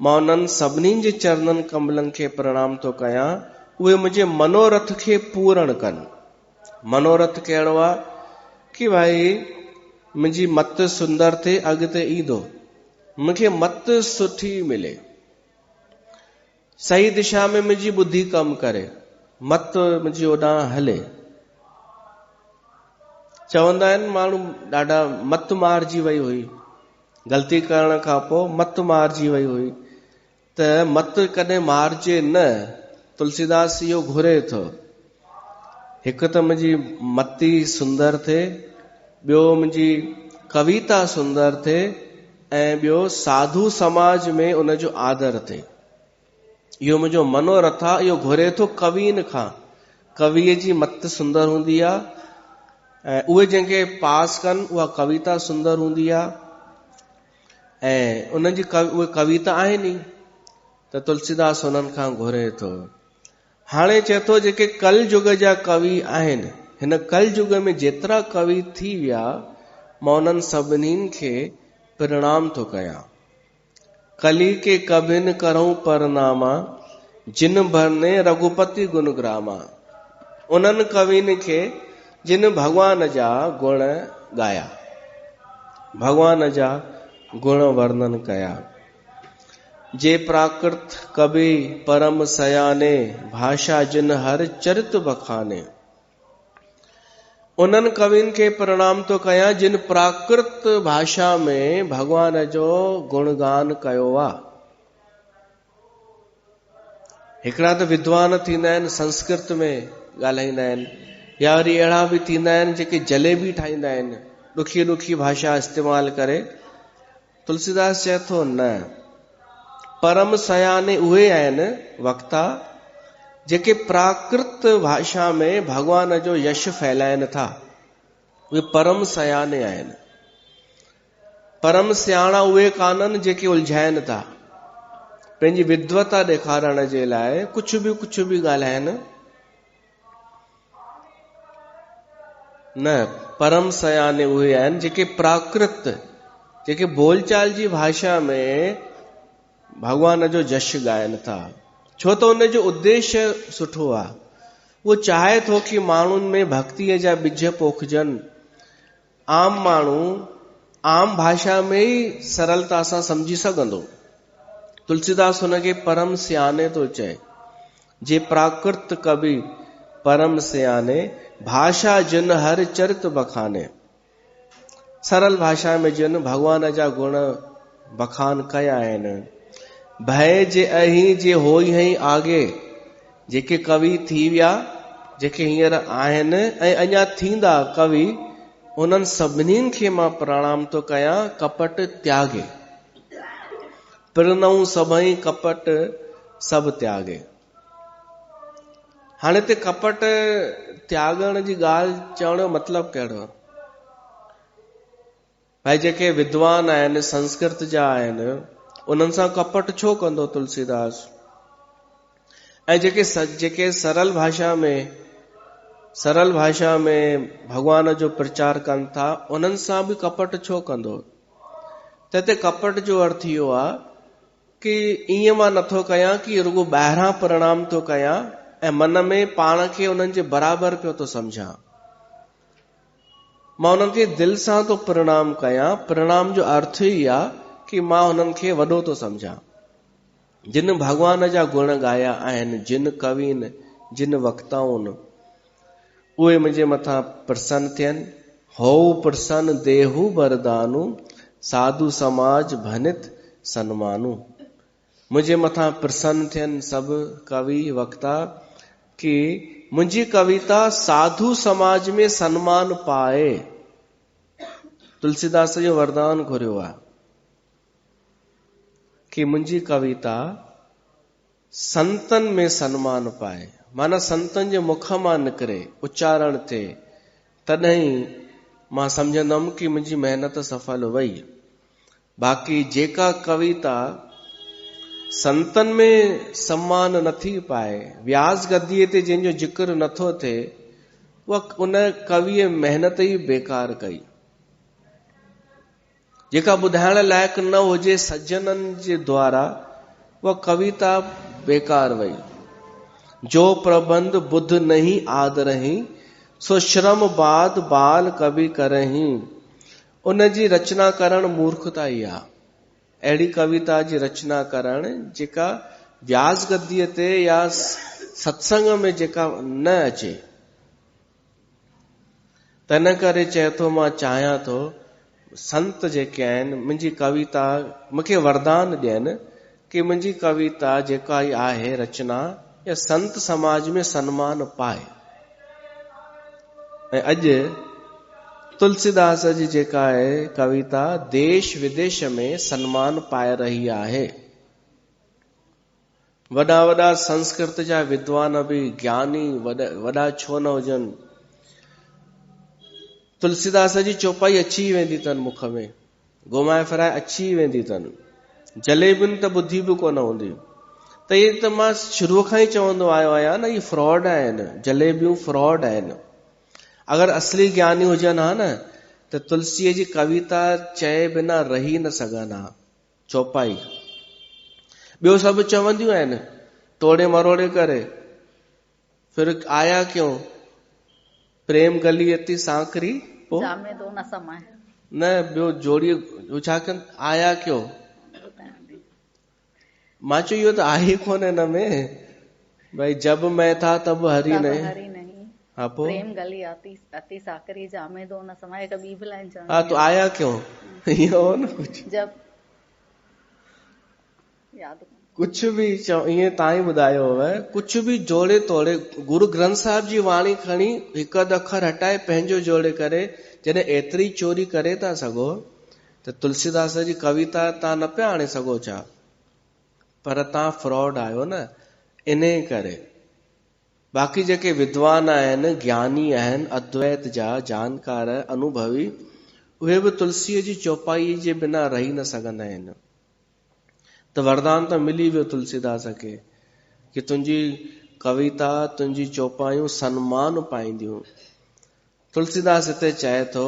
मां उन्हनि सभिनी जे चरणनि कमलनि खे प्रणाम थो कयां, उहे मुंहिंजे मनोरथ खे पूर्ण कनि। मनोरथ कहिड़ो आहे कि भाई मुंहिंजी मत सुंदर थिए, अॻिते ईंदो, मूंखे मत सुठी मिले, सही दिशा में मुंहिंजी बुद्धि कम करे, मत मुंहिंजी ओॾां हले। चवंदा आहिनि माण्हू ॾाढा मत मारजी वई हुई, ग़लती करण खां पोइ मत मारजी वई हुई, त मत कॾहिं मारजे न। तुलसीदास इहो घुरे थो, हिकु त मुंहिंजी मती सुंदर थिए, ॿियो मुंहिंजी कविता सुंदर थिए, ऐं ॿियो साधु समाज में उनजो आदर थिए। इहो मुंहिंजो मनोरथ आहे, इहो घुरे थो कवियुनि खां। कविअ जी मत सुंदर हूंदी आहे, ऐं उहे जंहिंखे पास कनि उहा कविता सुंदर हूंदी आहे, ऐं उन्हनि जी उहे कविता आहिनि। त तुलसीदास उन्हनि खां घुरे थो। हाणे चए थो जेके कल युग जा कवि आहिनि, हिन कल युग में जेतिरा कवि थी विया, मां उन्हनि सभिनीनि खे प्रणाम थो कयां। कली के कबिन करऊं परनामा, जिन भरने रघुपति गुण ग्रामा। उन्हनि कवियुनि खे जिन भगवान जा गुण ॻाया, भगवान जा गुण वर्णन कया। जे प्राकृत कवि परम सयाने, भाषा जिन हर चरित बखाने। उन्हनि कवियुनि खे प्रणाम थो कयां जिन प्राकृत भाषा में भगवान जो गुणगान कयो आहे। हिकिड़ा त विद्वान थींदा आहिनि, संस्कृत में ॻाल्हाईंदा आहिनि, या वरी अहिड़ा बि थींदा आहिनि जेके जलेबी ठाहींदा आहिनि, ॾुखी ॾुखी भाषा इस्तेमालु करे। तुलसीदास चए थो न, परम सयाने उहे आहिनि वक्ता जेके प्राकृत भाषा में भगवान जो यश फैलाइनि था, उहे परम सयाने आहिनि। परम सियाणा उहे काननि जेके उलझाइनि था, पंहिंजी विद्वता ॾेखारण जे लाइ कुझु बि ॻाल्हाइनि। न, परम सयाने उहे आहिनि जेके प्राकृत, जेके बोलचाल जी भाषा में भगवान जो जश ॻाइनि था। छो त उन जो उद्देश्य सुठो आहे, उहो चाहे थो कि माण्हुनि में भक्तिअ जा बिज पोखजनि, आम माण्हू आम भाषा में ई सरलता सां समझी सघंदो। तुलसीदास हुनखे परम सियाने थो चए, जे प्राकृत कवि परम सियाने, भाषा जिन हर चरित बखाने। सरल भाषा में जिन भगवान जा गुण बखान कया आहिनि। भय जे अही जे होई हई आगे, जेके कवि थी विया, जेके हींअर आहिनि ऐं अञा थींदा कवि, उन्हनि सभिनीनि खे मां प्रणाम थो कयां। कपट त्यागे, पिरनऊं सभई कपट सभु त्यागे। हाणे ते कपट त्यागण जी ॻाल्हि चवण जो मतिलबु कहिड़ो? भाई जेके विद्वान आहिनि, संस्कृत जा आहिनि, उन्हनि सां कपट छो कंदो तुलसीदास? ऐं जेके सरल भाषा में भगवान जो प्रचार कनि था, उन्हनि सां बि कपट छो कंदो? त ते कपट जो अर्थ इहो आहे कि ईअं मां नथो कयां कि रुगो ॿाहिरां प्रणाम थो कयां ऐं मन में पाण खे उन्हनि जे बराबरि पियो थो सम्झां। मां उन्हनि खे दिलि सां थो प्रणाम कयां। प्रणाम जो अर्थ ई आहे कि मां उन्हनि खे वॾो थो सम्झां। जिन भगवान जा गुण ॻाया आहिनि, जिन कविन, जिन वक्ताउनि, उहे मुंहिंजे मथां प्रसन्न थियनि। हो प्रसन्न देहु वरदानु, साधु समाज भनित सन्मानु। मुंहिंजे मथां प्रसन्न थियनि सभु कवि वक्ता कि मुंहिंजी कविता साधु समाज में सन्मान पाए। तुलसीदास जो वरदान घुरियो आहे कि मुंहिंजी कविता संतन में सन्मान पाए, माना संतन जे मुख मां निकिरे, उच्चारण थिए, तॾहिं मां सम्झंदमि कि मुंहिंजी महिनत सफल वई। बाक़ी जेका कविता संतन में सम्मान नथी पाए, व्यास गद्दीअ ते जंहिंजो जिक्र नथो थिए, उन कविअ महिनत ई बेकार कई। जेका ॿुधाइण लाइक़ न हुजे सज्जननि जे द्वारा, उहा कविता बेकार वई। जो प्रबंध बुध नहीं आदरही, सो श्रम बाद बाल कवि करही। उन जी रचना करण मूर्खता ई आहे। अहिड़ी कविता जी रचना करण जेका व्यास गद्दीअ ते या सत्संग में जेका न अचे। तन करे चए थो, मां चाहियां थो संत जेके आहिनि मुंहिंजी कविता मूंखे वरदान ॾियनि कि मुंहिंजी कविता जेका ई आहे रचना, या संत समाज में सन्मान पाए। ऐं अॼु तुलसीदास जी जेका आहे कविता देश विदेश में सन्मान पाए रही आहे। वॾा वॾा संस्कृत जा विद्वान बि, ज्ञानी वॾा छो न हुजनि, तुलसीदास जी चौपाई अची वेंदी अथनि मुख में, घुमाए फिराए अची वेंदी अथनि। जलेबियुनि त ॿुधी बि कोन हूंदी। त इहे त मां शुरूअ खां ई चवंदो आयो आहियां न, इहे फ्रॉड आहिनि, जलेबियूं फ्रॉड आहिनि। अगरि असली ज्ञानी हुजनि हा न, त तुलसीअ जी कविता चए बिना रही न सघनि हा। चौपाई ॿियो सभु चवंदियूं आहिनि तोड़े मरोड़े करे, फिर आया क्यों, प्रेम गली अति सांकरी, जामे दो न समाए, न ॿियो जोड़ी छा कनि, आया क्यों। मां चयो इहो त आहे कोन हिन में, भाई जब मैं था तब हरी नहीं। हाँ, प्रेम गली अति साकरी, जामे दो न समाए, कभी भी लाइन चल। हाँ, तो आया क्यों, ये हो न कुछ, जब याद कुछ भी इएं तां ई ॿुधायो हुव, कुछ भी जोड़े तोड़े। गुरु ग्रंथ साहिब जी वाणी खणी हिकु अधु अखर हटाए पंहिंजो जोड़े करे, जॾहिं एतिरी चोरी करे था सघो, त तुलसीदास जी कविता तव्हां न पिया आणे सघो छा? पर तव्हां फ्रॉड आहियो न, इन करे। बाक़ी जेके विद्वान आहिनि, ज्ञानी आहिनि, अद्वैत जा जानकार, अनुभवी, उहे बि तुलसीअ जी चौपाई जे बिना रही न सघंदा आहिनि। त वरदान त मिली वियो तुलसीदास खे कि तुंहिंजी कविता, तुंहिंजी चौपायूं सन्मान पाईंदियूं। तुलसीदास हिते चए थो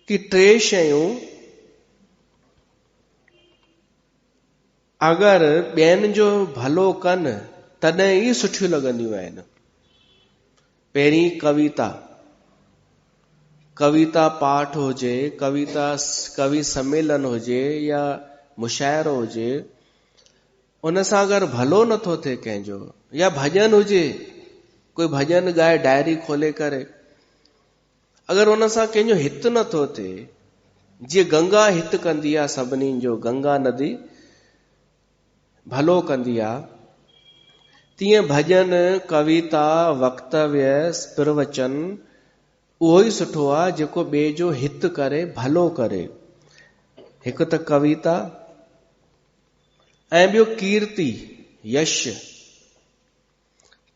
कि टे शयूं अगरि ॿियनि जो भलो कनि तॾहिं ई सुठियूं लॻंदियूं आहिनि। पहिरीं कविता, कविता पाठ हुजे, कवि सम्मेलन हुजे या मुशाइरो हुजे, उन सां अगरि भलो नथो थिए कंहिंजो, या भॼन हुजे, कोई भॼन ॻाए डायरी खोले करे, अगरि उन सां कंहिंजो हित नथो थिए, जीअं गंगा हित कंदी आहे सभिनीनि जो, गंगा नदी भलो कंदी आहे, तीअं भॼन, कविता, वक्तव्य, प्रवचन उहो ई सुठो आहे जेको ॿिए जो हित करे, भलो करे। हिकु त कविता ऐं ॿियो कीर्ति, यश।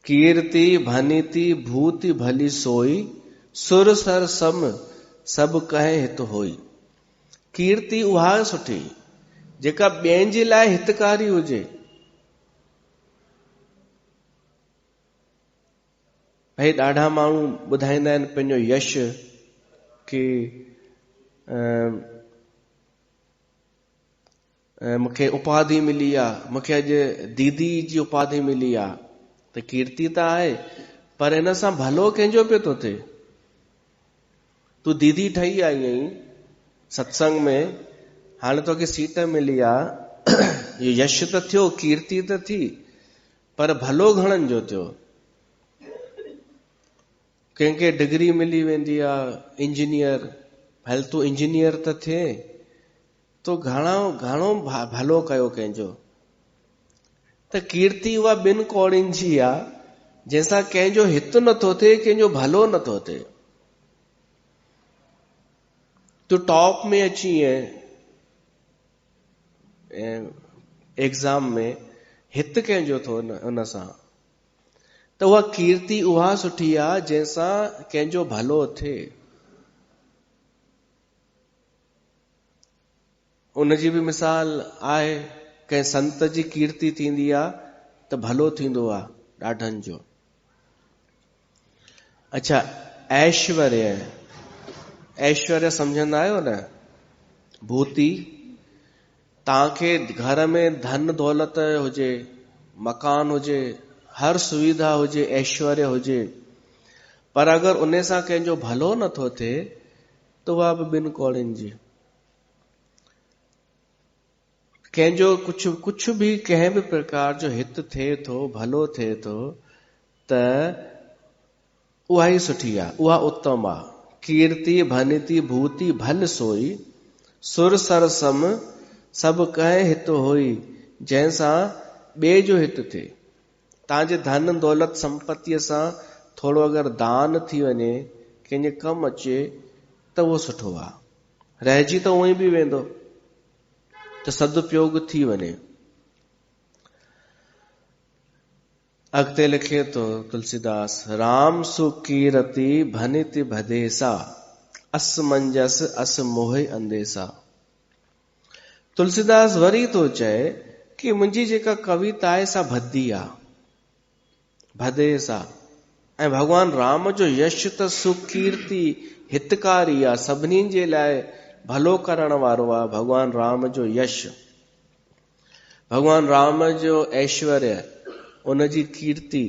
कीर्ति भनिति भूति भली सोई, सुर सर सम सभु कहे हित होई। कीर्ति उहा सुठी जेका ॿियनि जे लाइ हितकारी हुजे। भई ॾाढा माण्हू ॿुधाईंदा आहिनि पंहिंजो यश कि मूंखे उपाधि मिली आहे, मूंखे अॼु दीदी जी उपाधि मिली आहे, त कीर्ति त आहे, पर हिन सां भलो कंहिंजो पियो थो थिए। तूं दीदी ठही आई आहीं सत्संग में, हाणे तोखे सीट मिली आहे, इहो यश त थियो, कीर्ति त थी, पर भलो घणनि जो थियो। कंहिंखे डिग्री मिली वेंदी आहे इंजीनियर, हल तूं इंजीनियर त थिए, तो घणो भलो कयो कंहिंजो। त कीर्ति उहा ॿिनि कौड़ियुनि जी आहे जंहिंसां कंहिंजो हित नथो थिए, कंहिंजो भलो नथो थिए। तूं टॉप में अची एग्जाम में, हित कंहिंजो थो उन सां, त उहा कीर्ति उहा सुठी आहे जंहिंसां कंहिंजो भलो थिए। उनजी बि मिसाल आहे, कंहिं संत जी कीर्ति थींदी आहे त भलो थींदो आहे ॾाढनि जो। अच्छा, ऐश्वर्य, ऐश्वर्य सम्झंदा आहियो न? भूति, तव्हांखे घर में धन दौलत हुजे, मकान हुजे, हर सुविधा हुजे, ऐश्वर्य हुजे, पर अगरि उन सां कंहिंजो भलो नथो थिए त उहा बि ॿिनि कौड़ियुनि जी। कंहिंजो कुछ भी कंहिं बि प्रकार जो हित थिए थो, भलो थिए थो, त उहा ई सुठी आहे, उहा उत्तम आहे। कीर्ति भनिति भूति भल सोई, सुर सर सम सभु कहे हित होई, जंहिंसां ॿिए जो हित थिए। तव्हांजे धन दौलत संपत्तीअ सां थोरो अगरि दान थी वञे, कंहिंजे कमु अचे, त उहो सुठो आहे। रहिजी त उहो ई बि वेंदो, त सदुपयोग थी वञे। अॻिते लिखे थो तुलसीदास, राम सुकीरति भनिति भदेसा, असमंजस अस मोह अंदेसा। तुलसीदास वरी थो चए कि मुंहिंजी जेका कविता आहे सा भदी आहे, भदेसा, ऐं भगवान राम जो यश त सुकीर्ति हितकारी आहे, सभिनी जे लाइ भलो करण वारो आहे। भगवान राम जो यश, भगवान राम जो ऐश्वर्य, उनजी कीर्ति,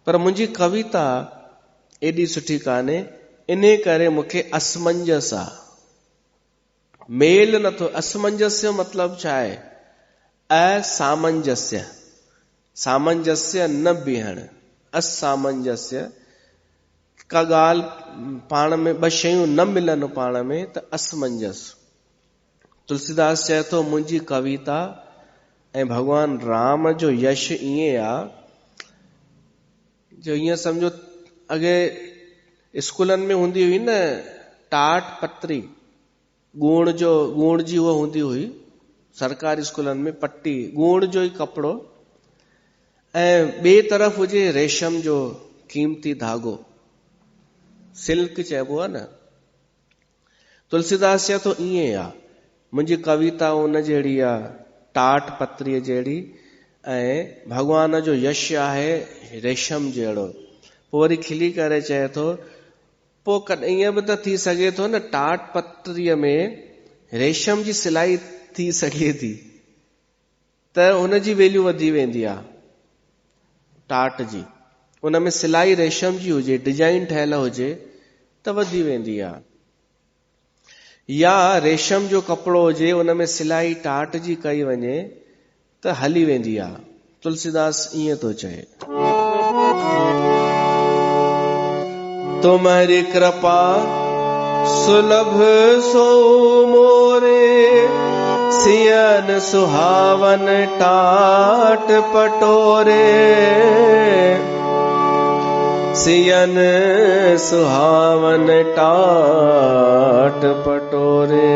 पर मुंहिंजी कविता एॾी सुठी कान्हे, इन करे मूंखे असमंजस आहे, मेल नथो। असमंजस्य मतलब छा आहे? असामंजस्य, सामंजस्य न बीहण, असामंजस्य, का ॻाल्हि पाण में ॿ शयूं न मिलनि पाण में, त असमंजस। तुलसीदास चए थो मुंहिंजी कविता ऐं भगवान राम जो यश ईअं आहे जो ईअं सम्झो अॻे स्कूलनि में हूंदी हुई न टाट पत्री, ॻूण जी उहा हूंदी हुई सरकारी स्कूलनि में, पट्टी ॻूण जो ई कपिड़ो, ऐं ॿिए तरफ़ हुजे रेशम जो कीमती धागो, सिल्क चइबो आहे न। तुलसीदास चए थो ईअं आहे, मुंहिंजी कविता उन जहिड़ी आहे, टाट पत्रीअ जहिड़ी, ऐं भगवान जो यश आहे रेशम जहिड़ो। पोइ वरी खिली करे चए थो, पोइ कॾहिं ईअं बि त थी सघे थो न, टाट पत्रीअ में रेशम जी सिलाई थी सघे थी, त हुनजी वैल्यू वधी वेंदी आहे टाट जी। उन में सिलाई रेशम जी हुजे, डिजाइन ठहियल हुजे, त वधी वेंदी आहे। या रेशम जो कपिड़ो हुजे उन में सिलाई टाट जी कई वञे त हली वेंदी आहे। तुलसीदास ईअं थो चए, तुम्हारी कृपा सुलभ सो मोरे, सियन सुहावन टाट पटोरे, सियन सुहावन टाट पटोरे।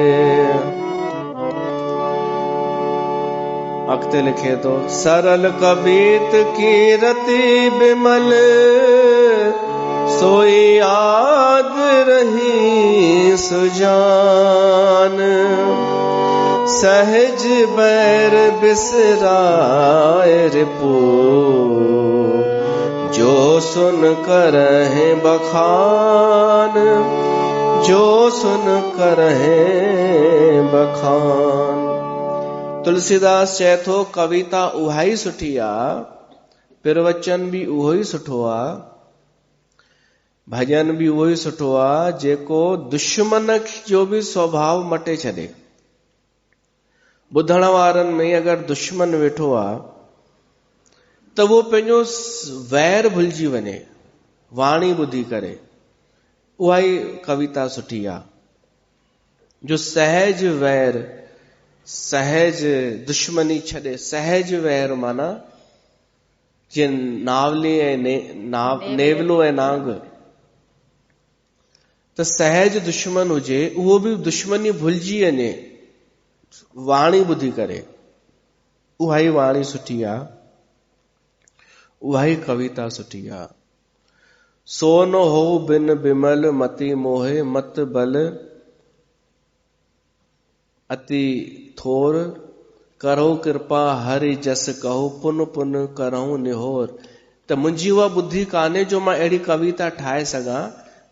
अॻिते लिखे थो, सरल कबीत की रति बिमल, सोई याद रही सुजान, सहज बैर बिसराए रिपू, जो सुन करहे बखान, जो सुन करहे बखान। तुलसीदास चए थो कविता उहा ई सुठी आहे, प्रवचन बि उहो ई सुठो आहे, भजन बि उहो ई सुठो आहे जेको दुश्मन जो बि स्वभाव मटे छॾे। ॿुधण वारनि में अगरि दुश्मन वेठो आहे त उहो पंहिंजो वैर भुलिजी वञे वाणी ॿुधी करे, उहा ई कविता सुठी आहे। जो सहज वैर, सहज दुश्मनी छॾे, सहज वैर माना जीअं नावली ऐं नेवलो ऐं नांग, त सहज दुश्मन हुजे उहो बि दुश्मनी भुलिजी वञे वाणी ॿुधी करे, उहा ई वाणी सुठी आहे, उहा ई कविता सुठी आहे। सोन हो बिन बिमल मति मोहे, मत बल अति थोर, करो कृपा हरि जस कहो, पुन पुन करहूं निहोर। त मुंहिंजी उहा बुद्धि कान्हे जो मां अहिड़ी कविता ठाहे सघां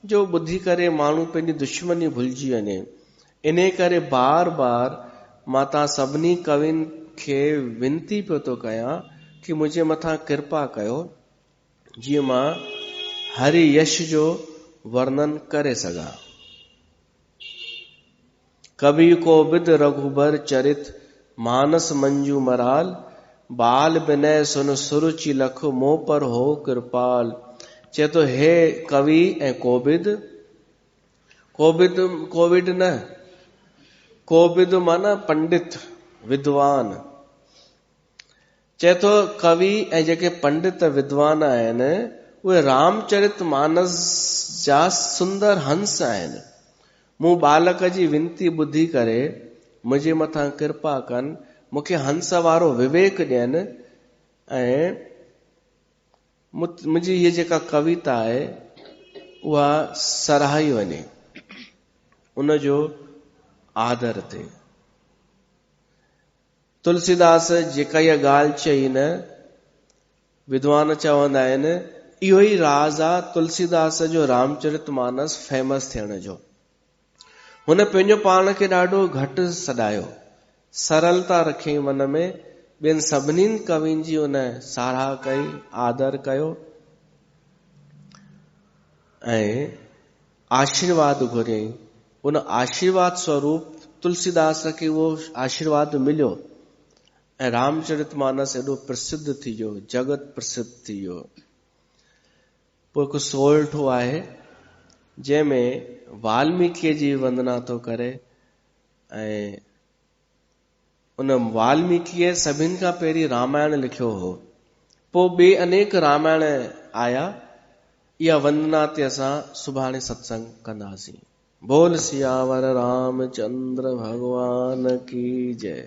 जो ॿुधी करे माण्हू पंहिंजी दुश्मनी भुलिजी वञे। इन करे बार बार मां तव्हां सभिनी कवियुनि खे विनती पियो थो कयां कि मुंहिंजे मथां कृपा कयो, जीअं मां हरि यश जो वर्णन करे सघां। कवि कोबिद रघुबर चरित, मानस मंजू मराल, बाल विनय सुन सुरुचि लख, मोह पर हो कृपाल। चए तो हे कवि ऐं कोबिद, कोविड न, कोबिद माना पंडित विद्वान। चए तो कवि ऐं जेके पंडित विद्वान आहिनि उहे रामचरित मानस जा सुंदर हंस आहिनि। मूं बालक जी विनती ॿुधी करे मुंहिंजे मथां कृपा कनि, मूंखे हंस वारो विवेक ॾियनि ऐं मुंहिंजी हीअ जेका कविता आहे उहा सराही वञे, उनजो आदर थिए। तुलसीदास जेका इहा ॻाल्हि चई न, विद्वान चवंदा आहिनि इहो ई राज आहे तुलसीदास जो रामचरित मानस फेमस थियण जो। हुन पंहिंजो पाण खे ॾाढो घटि सॾायो, सरलता रखी मन में, ॿियनि सभिनीनि कवियुनि जी हुन साराह कई, आदर कयो ऐं आशीर्वाद घुरियईं। उन आशीर्वाद स्वरूप तुलसीदास खे उहो आशीर्वाद मिलियो ऐं रामचरित मानस एॾो प्रसिद्ध थी वियो, जगत प्रसिद्ध थी वियो। पोइ हिकु सोलठो आहे जंहिंमें वाल्मीकीअ जी वंदना थो करे ऐं उन वाल्मीकीअ सभिनि खां पहिरीं रामायण लिखियो हो, पोइ ॿिए अनेक रामायण आया। इहा वंदना ते असां सुभाणे सत्संग कंदासीं। बोल सियावर रामचंद्र भगवान की जय।